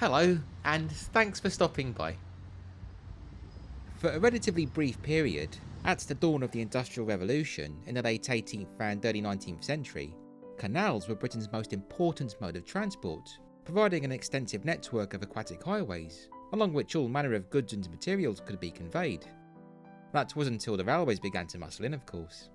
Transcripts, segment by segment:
Hello, and thanks for stopping by. For a relatively brief period, at the dawn of the Industrial Revolution in the late 18th and early 19th century, canals were Britain's most important mode of transport, providing an extensive network of aquatic highways, along which all manner of goods and materials could be conveyed. That was until the railways began to muscle in, of course.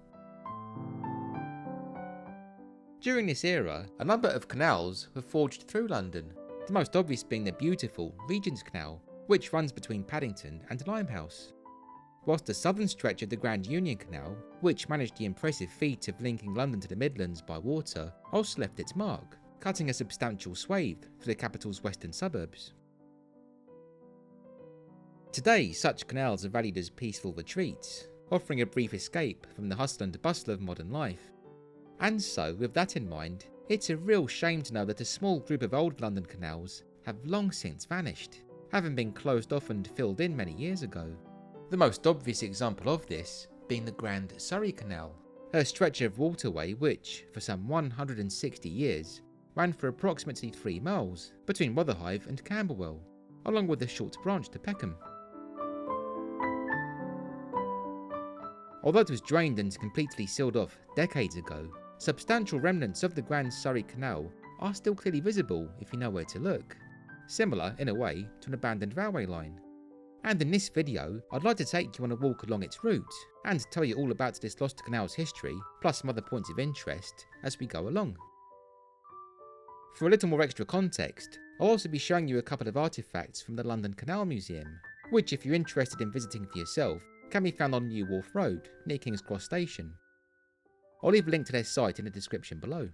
During this era, a number of canals were forged through London, the most obvious being the beautiful Regent Canal, which runs between Paddington and Limehouse, whilst the southern stretch of the Grand Union Canal, which managed the impressive feat of linking London to the Midlands by water, also left its mark, cutting a substantial swathe through the capital's western suburbs. Today, such canals are valued as peaceful retreats, offering a brief escape from the hustle and bustle of modern life. And so, with that in mind, it's a real shame to know that a small group of old London canals have long since vanished, having been closed off and filled in many years ago. The most obvious example of this being the Grand Surrey Canal, a stretch of waterway which, for some 160 years, ran for approximately 3 miles between Rotherhithe and Camberwell, along with a short branch to Peckham. Although it was drained and completely sealed off decades ago, substantial remnants of the Grand Surrey Canal are still clearly visible if you know where to look, similar in a way to an abandoned railway line. And in this video, I'd like to take you on a walk along its route and tell you all about this lost canal's history, plus some other points of interest as we go along. For a little more extra context, I'll also be showing you a couple of artefacts from the London Canal Museum, which if you're interested in visiting for yourself, can be found on New Wharf Road, near King's Cross Station. I'll leave a link to their site in the description below.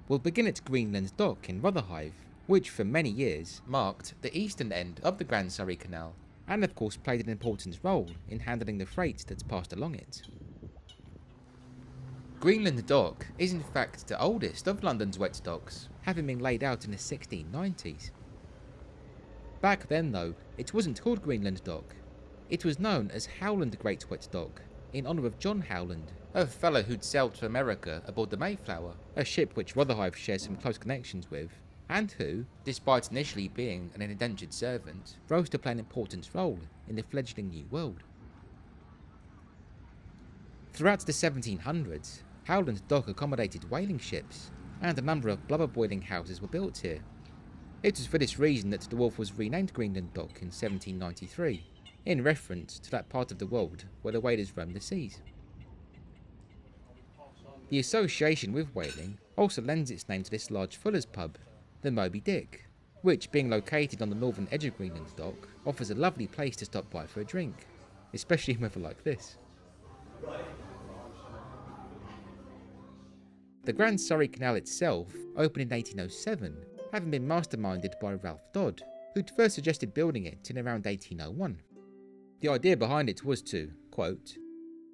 We'll begin at Greenland Dock in Rotherhithe, which for many years marked the eastern end of the Grand Surrey Canal, and of course played an important role in handling the freight that passed along it. Greenland Dock is in fact the oldest of London's wet docks, having been laid out in the 1690s. Back then though, it wasn't called Greenland Dock. It was known as Howland Great Wet Dock, in honour of John Howland, a fellow who'd sailed to America aboard the Mayflower, a ship which Rotherhithe shares some close connections with, and who, despite initially being an indentured servant, rose to play an important role in the fledgling New World. Throughout the 1700s, Howland Dock accommodated whaling ships, and a number of blubber-boiling houses were built here. It was for this reason that the wharf was renamed Greenland Dock in 1793, in reference to that part of the world where the whalers roamed the seas. The association with whaling also lends its name to this large fuller's pub, the Moby Dick, which, being located on the northern edge of Greenland Dock, offers a lovely place to stop by for a drink, especially in weather like this. The Grand Surrey Canal itself opened in 1807, having been masterminded by Ralph Dodd, who'd first suggested building it in around 1801. The idea behind it was to, quote,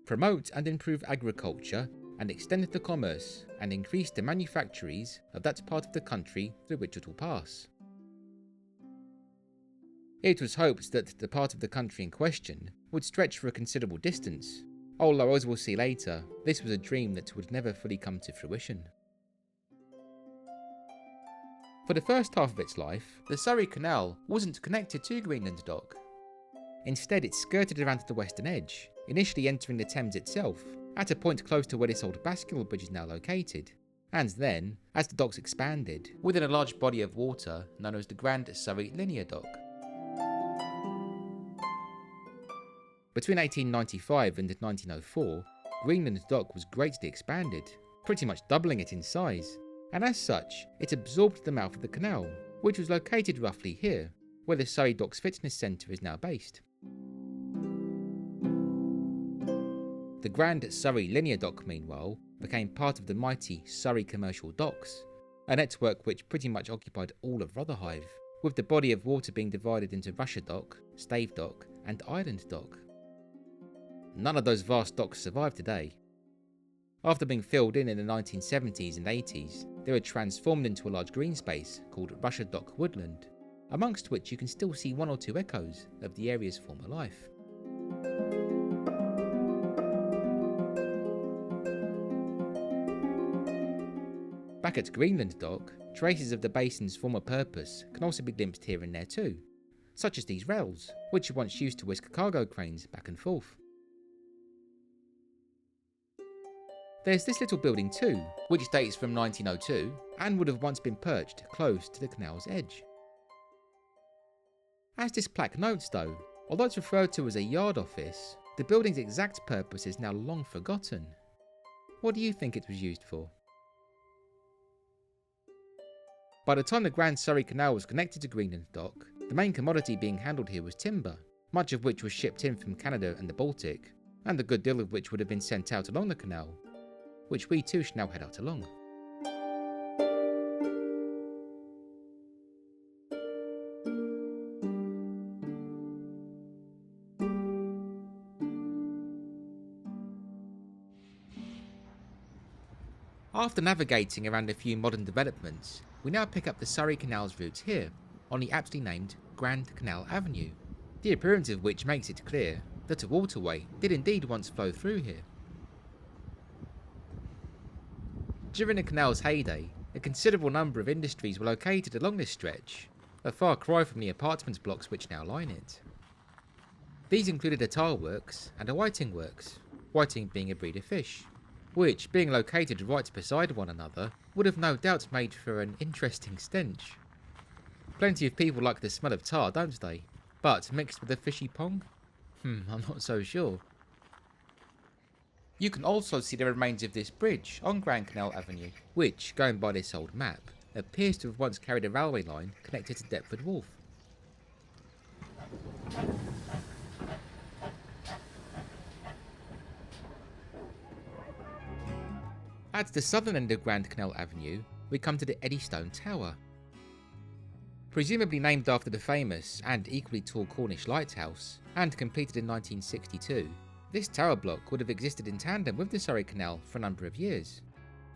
promote and improve agriculture and extend the commerce and increase the manufactories of that part of the country through which it will pass. It was hoped that the part of the country in question would stretch for a considerable distance, although as we'll see later, this was a dream that would never fully come to fruition. For the first half of its life, the Surrey Canal wasn't connected to Greenland Dock. Instead, it skirted around to the western edge, initially entering the Thames itself, at a point close to where this old bascule bridge is now located, and then, as the docks expanded, within a large body of water known as the Grand Surrey Linear Dock. Between 1895 and 1904, Greenland Dock was greatly expanded, pretty much doubling it in size, and as such, it absorbed the mouth of the canal, which was located roughly here, where the Surrey Docks Fitness Centre is now based. The Grand Surrey Linear Dock, meanwhile, became part of the mighty Surrey Commercial Docks, a network which pretty much occupied all of Rotherhithe, with the body of water being divided into Russia Dock, Stave Dock, and Island Dock. None of those vast docks survive today. After being filled in the 1970s and 80s, they were transformed into a large green space called Russia Dock Woodland, amongst which you can still see one or two echoes of the area's former life. Back at Greenland Dock, traces of the basin's former purpose can also be glimpsed here and there too, such as these rails, which were once used to whisk cargo cranes back and forth. There's this little building too, which dates from 1902 and would have once been perched close to the canal's edge. As this plaque notes though, although it's referred to as a yard office, the building's exact purpose is now long forgotten. What do you think it was used for? By the time the Grand Surrey Canal was connected to Greenland Dock, the main commodity being handled here was timber, much of which was shipped in from Canada and the Baltic, and a good deal of which would have been sent out along the canal, which we too should now head out along. After navigating around a few modern developments, we now pick up the Surrey Canal's routes here, on the aptly named Grand Canal Avenue, the appearance of which makes it clear that a waterway did indeed once flow through here. During the canal's heyday, a considerable number of industries were located along this stretch, a far cry from the apartment blocks which now line it. These included a tile works and a whiting works, whiting being a breed of fish, which, being located right beside one another, would have no doubt made for an interesting stench. Plenty of people like the smell of tar, don't they? But mixed with a fishy pong? I'm not so sure. You can also see the remains of this bridge on Grand Canal Avenue, which, going by this old map, appears to have once carried a railway line connected to Deptford Wharf. At the southern end of Grand Canal Avenue, we come to the Eddystone Tower. Presumably named after the famous and equally tall Cornish lighthouse, and completed in 1962, this tower block would have existed in tandem with the Surrey Canal for a number of years,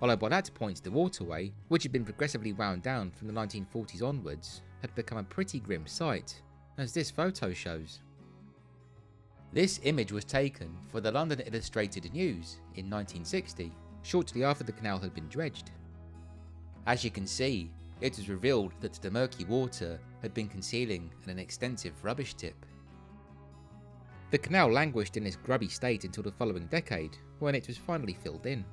although by that point the waterway, which had been progressively wound down from the 1940s onwards, had become a pretty grim sight, as this photo shows. This image was taken for the London Illustrated News in 1960, shortly after the canal had been dredged. As you can see, it was revealed that the murky water had been concealing an extensive rubbish tip. The canal languished in this grubby state until the following decade, when it was finally filled in.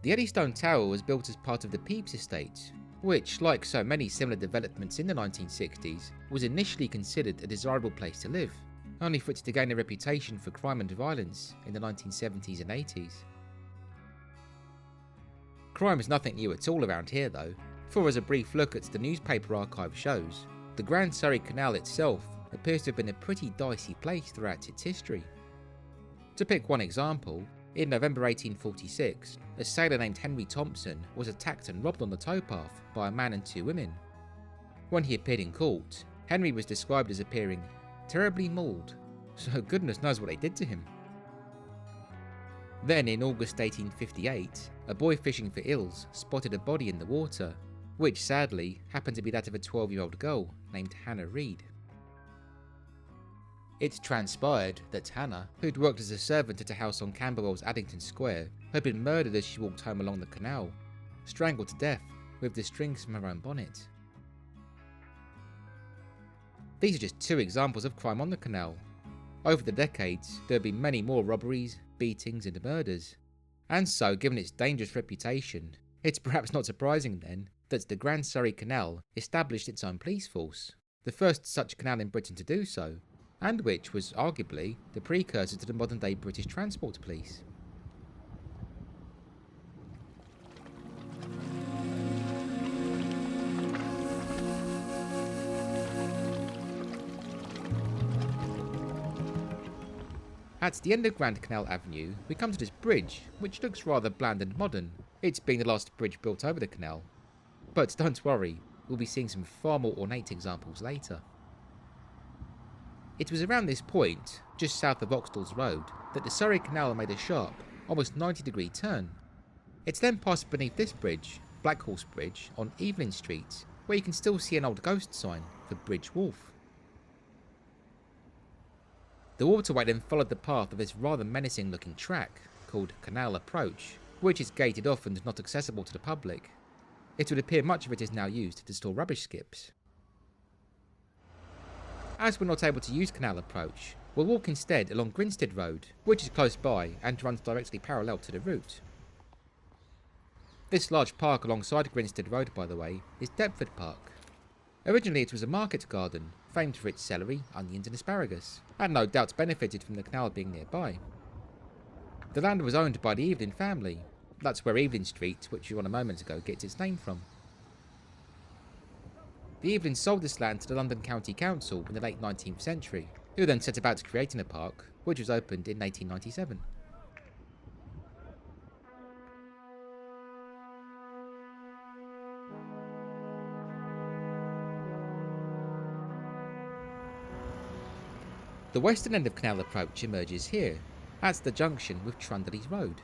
The Eddystone Tower was built as part of the Pepys estate, which, like so many similar developments in the 1960s, was initially considered a desirable place to live, only for it to gain a reputation for crime and violence in the 1970s and 80s. Crime is nothing new at all around here though, for as a brief look at the newspaper archive shows, the Grand Surrey Canal itself appears to have been a pretty dicey place throughout its history. To pick one example, in November 1846, a sailor named Henry Thompson was attacked and robbed on the towpath by a man and two women. When he appeared in court, Henry was described as appearing terribly mauled, so goodness knows what they did to him. Then in August 1858, a boy fishing for eels spotted a body in the water, which sadly happened to be that of a 12-year-old girl named Hannah Reed. It transpired that Hannah, who'd worked as a servant at a house on Camberwell's Addington Square, had been murdered as she walked home along the canal, strangled to death with the strings from her own bonnet. These are just two examples of crime on the canal. Over the decades, there have been many more robberies, beatings and murders, and so, given its dangerous reputation, it's perhaps not surprising then that the Grand Surrey Canal established its own police force, the first such canal in Britain to do so, and which was arguably the precursor to the modern-day British Transport Police. At the end of Grand Canal Avenue, we come to this bridge, which looks rather bland and modern, it being the last bridge built over the canal. But don't worry, we'll be seeing some far more ornate examples later. It was around this point, just south of Oxdale's Road, that the Surrey Canal made a sharp, almost 90-degree turn. It then passed beneath this bridge, Blackhorse Bridge, on Evelyn Street, where you can still see an old ghost sign for Bridge Wharf. The waterway then followed the path of this rather menacing looking track called Canal Approach, which is gated off and not accessible to the public. It would appear much of it is now used to store rubbish skips. As we're not able to use Canal Approach, we'll walk instead along Grinstead Road, which is close by and runs directly parallel to the route. This large park alongside Grinstead Road, by the way, is Deptford Park. Originally it was a market garden, famed for its celery, onions and asparagus, and no doubt benefited from the canal being nearby. The land was owned by the Evelyn family. That's where Evelyn Street, which we were on a moment ago, gets its name from. The Evelyns sold this land to the London County Council in the late 19th century, who then set about creating a park, which was opened in 1897. The western end of Canal Approach emerges here, at the junction with Trundley Road.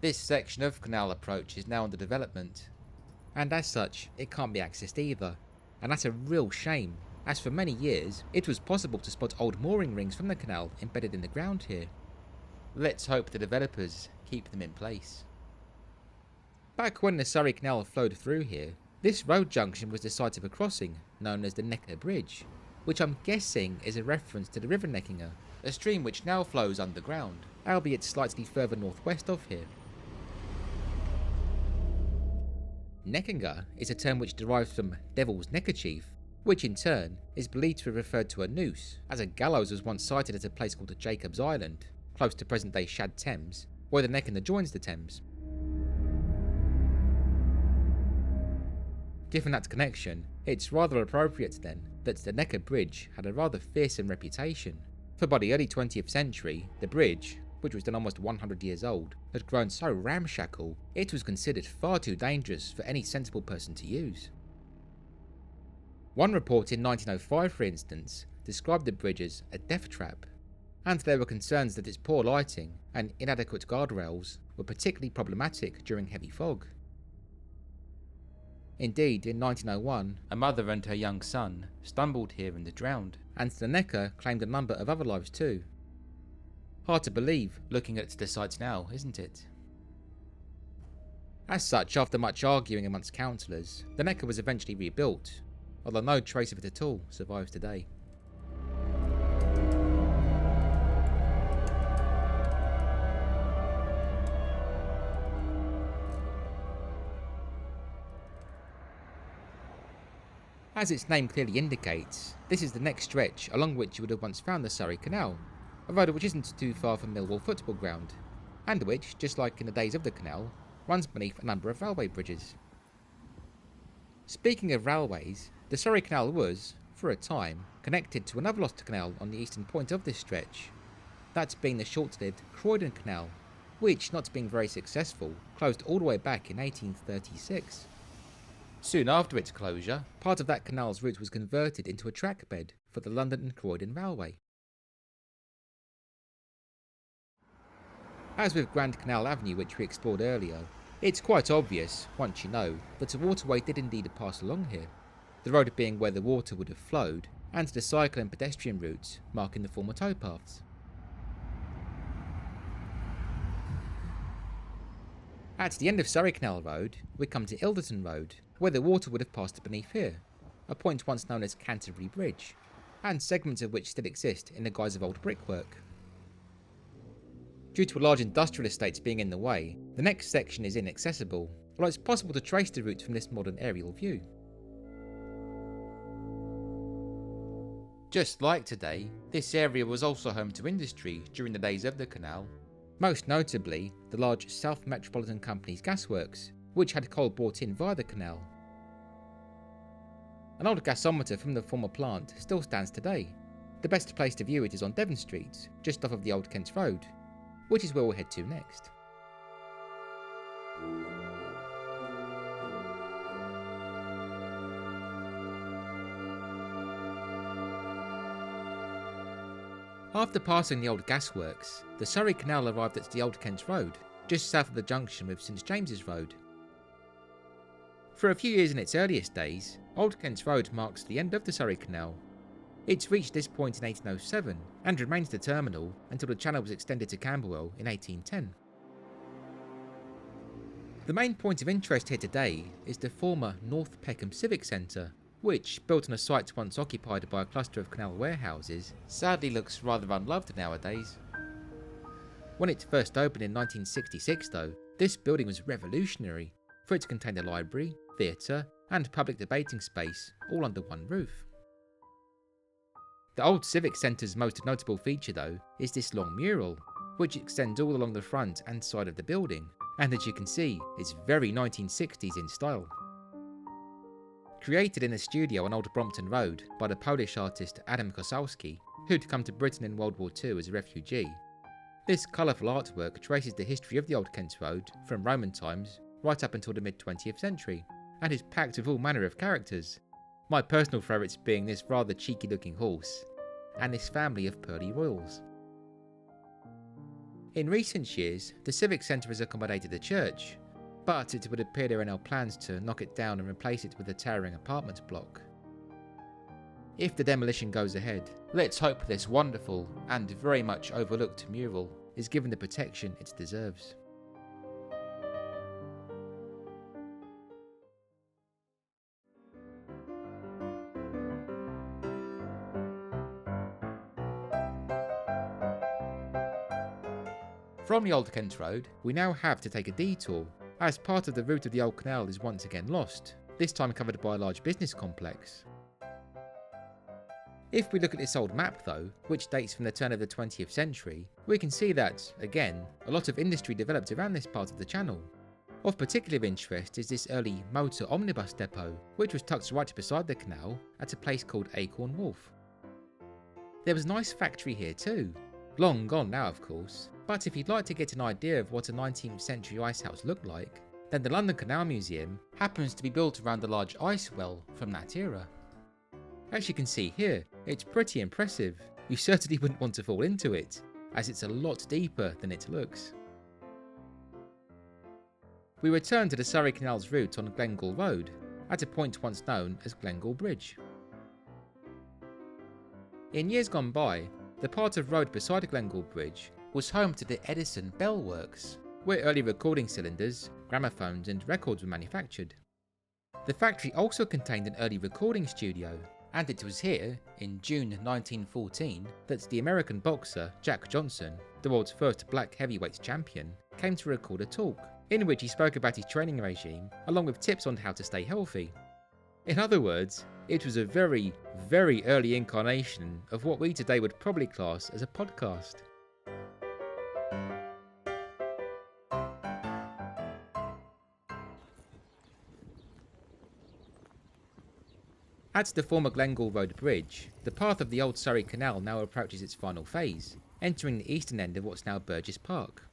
This section of Canal Approach is now under development, and as such, it can't be accessed either, and that's a real shame, as for many years, it was possible to spot old mooring rings from the canal embedded in the ground here. Let's hope the developers keep them in place. Back when the Surrey Canal flowed through here, this road junction was the site of a crossing known as the Necker Bridge, which I'm guessing is a reference to the River Neckinger, a stream which now flows underground, albeit slightly further northwest of here. Neckinger is a term which derives from Devil's Neckerchief, which in turn is believed to have referred to a noose, as a gallows was once sighted at a place called Jacob's Island, close to present-day Shad Thames, where the Neckinger joins the Thames. Given that connection, it's rather appropriate then that the Necker Bridge had a rather fearsome reputation, for by the early 20th century, the bridge, which was then almost 100 years old, had grown so ramshackle it was considered far too dangerous for any sensible person to use. One report in 1905, for instance, described the bridge as a death trap, and there were concerns that its poor lighting and inadequate guardrails were particularly problematic during heavy fog. Indeed, in 1901, a mother and her young son stumbled here and drowned, and the Necker claimed a number of other lives too. Hard to believe, looking at the site now, isn't it? As such, after much arguing amongst councillors, the Necker was eventually rebuilt, although no trace of it at all survives today. As its name clearly indicates, this is the next stretch along which you would have once found the Surrey Canal, a road which isn't too far from Millwall football ground, and which, just like in the days of the canal, runs beneath a number of railway bridges. Speaking of railways, the Surrey Canal was, for a time, connected to another lost canal on the eastern point of this stretch, that being the short-lived Croydon Canal, which, not being very successful, closed all the way back in 1836. Soon after its closure, part of that canal's route was converted into a track bed for the London and Croydon Railway. As with Grand Canal Avenue, which we explored earlier, it's quite obvious, once you know, that a waterway did indeed pass along here, the road being where the water would have flowed, and the cycle and pedestrian routes marking the former towpaths. At the end of Surrey Canal Road, we come to Ilderton Road, where the water would have passed beneath here, a point once known as Canterbury Bridge, and segments of which still exist in the guise of old brickwork. Due to a large industrial estate being in the way, the next section is inaccessible, although it's possible to trace the route from this modern aerial view. Just like today, this area was also home to industry during the days of the canal, most notably the large South Metropolitan Company's gasworks, which had coal brought in via the canal. An old gasometer from the former plant still stands today. The best place to view it is on Devon Street, just off of the Old Kent Road, which is where we'll head to next. After passing the old gasworks, the Surrey Canal arrived at the Old Kent Road, just south of the junction with St James's Road. For a few years in its earliest days, Old Kent Road marks the end of the Surrey Canal. It reached this point in 1807 and remains the terminal until the channel was extended to Camberwell in 1810. The main point of interest here today is the former North Peckham Civic Centre, which, built on a site once occupied by a cluster of canal warehouses, sadly looks rather unloved nowadays. When it first opened in 1966 though, this building was revolutionary, for it contained a library, theatre and public debating space all under one roof. The old Civic Centre's most notable feature though is this long mural, which extends all along the front and side of the building, and as you can see, it's very 1960s in style. Created in a studio on Old Brompton Road by the Polish artist Adam Kosowski, who'd come to Britain in World War II as a refugee, this colourful artwork traces the history of the Old Kent Road from Roman times right up until the mid-20th century, and is packed with all manner of characters, my personal favourites being this rather cheeky looking horse, and this family of pearly royals. In recent years, the Civic Centre has accommodated a church, but it would appear there are now plans to knock it down and replace it with a towering apartment block. If the demolition goes ahead, let's hope this wonderful and very much overlooked mural is given the protection it deserves. From the Old Kent Road, we now have to take a detour, as part of the route of the Old Canal is once again lost, this time covered by a large business complex. If we look at this old map though, which dates from the turn of the 20th century, we can see that, again, a lot of industry developed around this part of the channel. Of particular interest is this early motor omnibus depot, which was tucked right beside the canal at a place called Acorn Wharf. There was a nice factory here too, long gone now of course, but if you'd like to get an idea of what a 19th century icehouse looked like, then the London Canal Museum happens to be built around a large ice well from that era. As you can see here, it's pretty impressive. You certainly wouldn't want to fall into it, as it's a lot deeper than it looks. We return to the Surrey Canal's route on Glengall Road, at a point once known as Glengall Bridge. In years gone by, the part of road beside Glengall Bridge was home to the Edison Bell Works, where early recording cylinders, gramophones and records were manufactured. The factory also contained an early recording studio, and it was here, in June 1914, that the American boxer Jack Johnson, the world's first black heavyweight champion, came to record a talk, in which he spoke about his training regime, along with tips on how to stay healthy. In other words, it was a very, very early incarnation of what we today would probably class as a podcast. At the former Glengall Road Bridge, the path of the old Surrey Canal now approaches its final phase, entering the eastern end of what's now Burgess Park.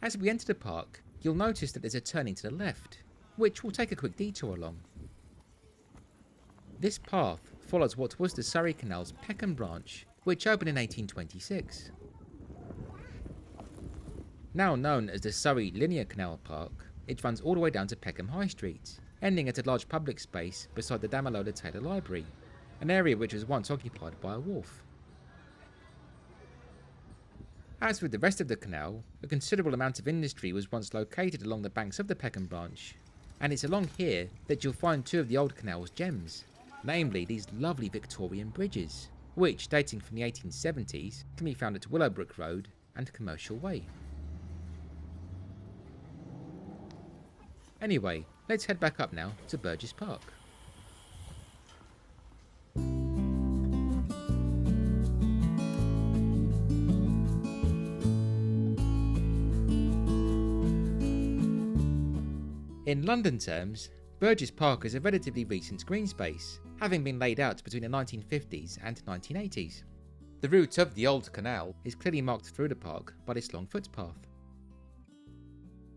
As we enter the park, you'll notice that there's a turning to the left, which we'll take a quick detour along. This path follows what was the Surrey Canal's Peckham branch, which opened in 1826. Now known as the Surrey Linear Canal Park, it runs all the way down to Peckham High Street, ending at a large public space beside the Damilola Taylor Library, an area which was once occupied by a wharf. As with the rest of the canal, a considerable amount of industry was once located along the banks of the Peckham branch, and it's along here that you'll find two of the old canal's gems, namely these lovely Victorian bridges, which, dating from the 1870s, can be found at Willowbrook Road and Commercial Way. Anyway, let's head back up now to Burgess Park. In London terms, Burgess Park is a relatively recent green space, having been laid out between the 1950s and 1980s. The route of the old canal is clearly marked through the park by this long footpath.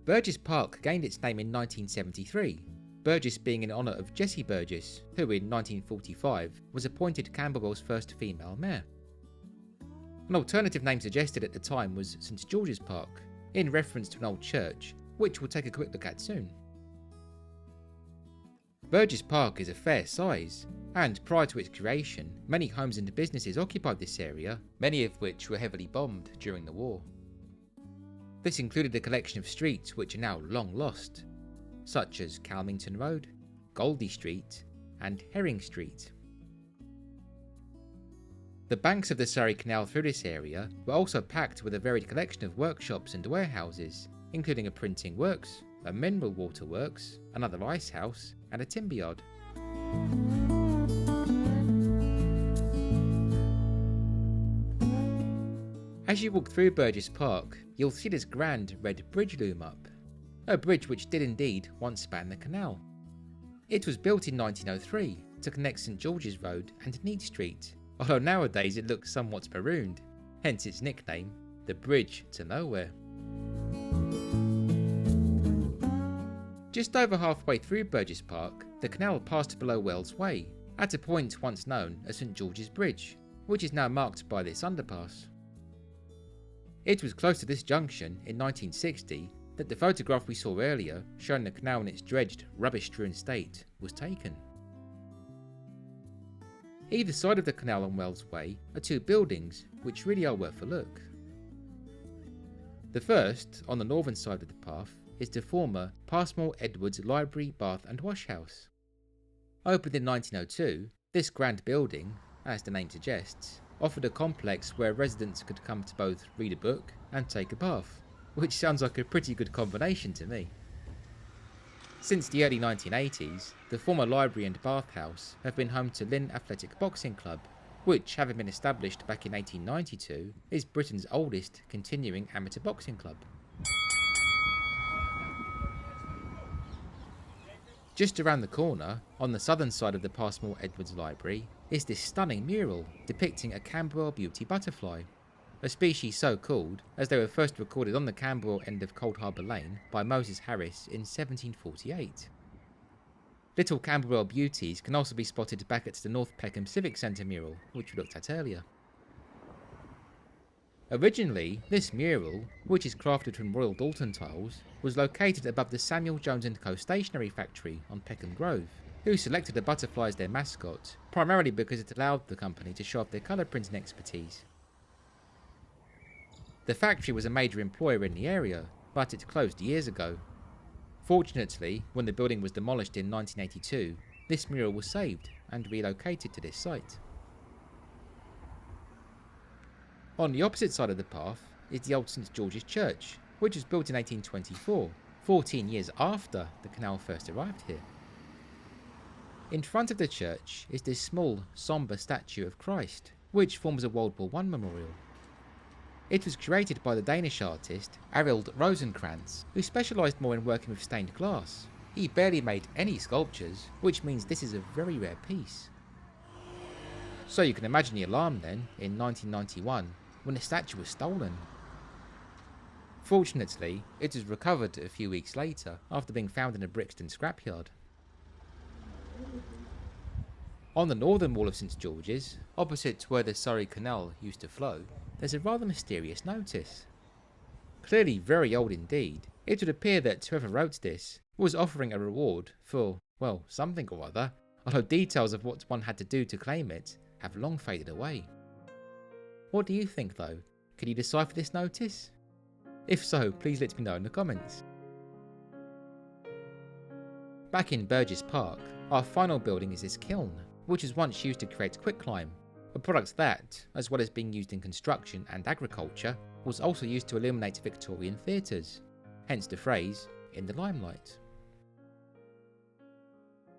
Burgess Park gained its name in 1973, Burgess being in honour of Jessie Burgess, who in 1945 was appointed Camberwell's first female mayor. An alternative name suggested at the time was St George's Park, in reference to an old church, which we'll take a quick look at soon. Burgess Park is a fair size, and prior to its creation, many homes and businesses occupied this area, many of which were heavily bombed during the war. This included a collection of streets which are now long lost, such as Calmington Road, Goldie Street, and Herring Street. The banks of the Surrey Canal through this area were also packed with a varied collection of workshops and warehouses, including a printing works, a mineral water works, another ice house, and a timber yard. As you walk through Burgess Park, you'll see this grand red bridge loom up, a bridge which did indeed once span the canal. It was built in 1903 to connect St George's Road and Neat Street, although nowadays it looks somewhat marooned, hence its nickname, the Bridge to Nowhere. Just over halfway through Burgess Park, the canal passed below Wells Way, at a point once known as St George's Bridge, which is now marked by this underpass. It was close to this junction in 1960 that the photograph we saw earlier, showing the canal in its dredged, rubbish-strewn state, was taken. Either side of the canal on Wells Way are two buildings which really are worth a look. The first, on the northern side of the path, is the former Passmore Edwards Library, Bath and Wash House. Opened in 1902, this grand building, as the name suggests, offered a complex where residents could come to both read a book and take a bath, which sounds like a pretty good combination to me. Since the early 1980s, the former library and bathhouse have been home to Lynn Athletic Boxing Club, which, having been established back in 1892, is Britain's oldest continuing amateur boxing club. Just around the corner, on the southern side of the Passmore Edwards Library, is this stunning mural depicting a Camberwell beauty butterfly, a species so called as they were first recorded on the Camberwell end of Cold Harbour Lane by Moses Harris in 1748. Little Camberwell beauties can also be spotted back at the North Peckham Civic Centre mural, which we looked at earlier. Originally, this mural, which is crafted from Royal Dalton tiles, was located above the Samuel Jones & Co stationery factory on Peckham Grove, who selected the butterfly as their mascot, primarily because it allowed the company to show off their colour printing expertise. The factory was a major employer in the area, but it closed years ago. Fortunately, when the building was demolished in 1982, this mural was saved and relocated to this site. On the opposite side of the path is the old St George's Church, which was built in 1824, 14 years after the canal first arrived here. In front of the church is this small, sombre statue of Christ, which forms a World War I memorial. It was created by the Danish artist Arild Rosenkrantz, who specialised more in working with stained glass. He barely made any sculptures, which means this is a very rare piece. So you can imagine the alarm then, in 1991, when the statue was stolen. Fortunately, it was recovered a few weeks later after being found in a Brixton scrapyard. On the northern wall of St George's, opposite where the Surrey Canal used to flow, there's a rather mysterious notice. Clearly very old indeed, it would appear that whoever wrote this was offering a reward for, well, something or other, although details of what one had to do to claim it have long faded away. What do you think though? Can you decipher this notice? If so, please let me know in the comments. Back in Burgess Park, our final building is this kiln, which was once used to create quicklime, a product that, as well as being used in construction and agriculture, was also used to illuminate Victorian theatres, hence the phrase, "in the limelight."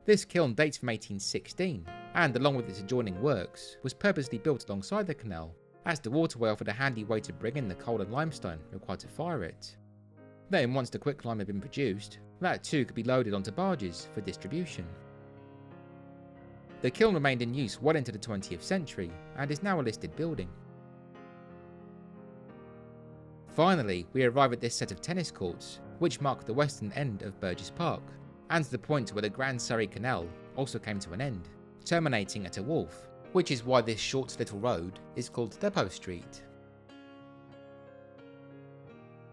This kiln dates from 1816, and along with its adjoining works, was purposely built alongside the canal, as the waterway offered a handy way to bring in the coal and limestone required to fire it. Then, once the quicklime had been produced, that too could be loaded onto barges for distribution. The kiln remained in use well into the 20th century, and is now a listed building. Finally, we arrive at this set of tennis courts, which mark the western end of Burgess Park, and the point where the Grand Surrey Canal also came to an end, terminating at a wharf, which is why this short little road is called Depot Street.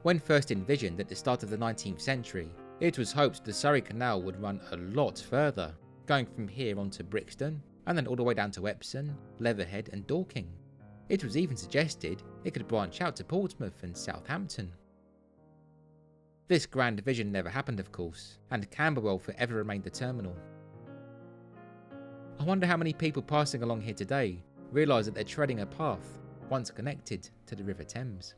When first envisioned at the start of the 19th century, it was hoped the Surrey Canal would run a lot further, going from here on to Brixton, and then all the way down to Epsom, Leatherhead and Dorking. It was even suggested it could branch out to Portsmouth and Southampton. This grand vision never happened, of course, and Camberwell forever remained the terminal. I wonder how many people passing along here today realise that they're treading a path once connected to the River Thames.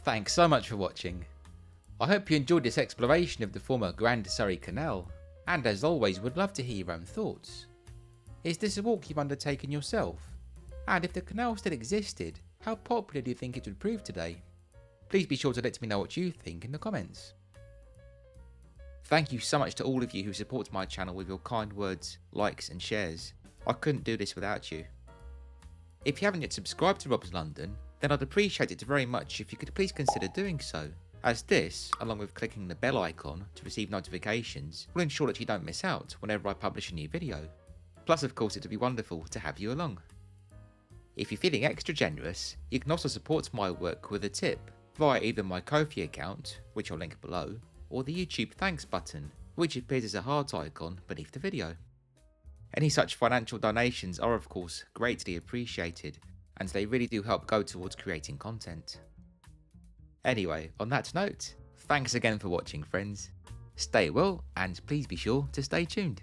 Thanks so much for watching. I hope you enjoyed this exploration of the former Grand Surrey Canal, and as always would love to hear your own thoughts. Is this a walk you've undertaken yourself? And if the canal still existed, how popular do you think it would prove today? Please be sure to let me know what you think in the comments. Thank you so much to all of you who support my channel with your kind words, likes and shares. I couldn't do this without you. If you haven't yet subscribed to Rob's London, then I'd appreciate it very much if you could please consider doing so, as this, along with clicking the bell icon to receive notifications, will ensure that you don't miss out whenever I publish a new video. Plus of course it would be wonderful to have you along. If you're feeling extra generous, you can also support my work with a tip via either my Ko-fi account, which I'll link below, or the YouTube thanks button, which appears as a heart icon beneath the video. Any such financial donations are of course greatly appreciated, and they really do help go towards creating content. Anyway, on that note, thanks again for watching friends. Stay well and please be sure to stay tuned.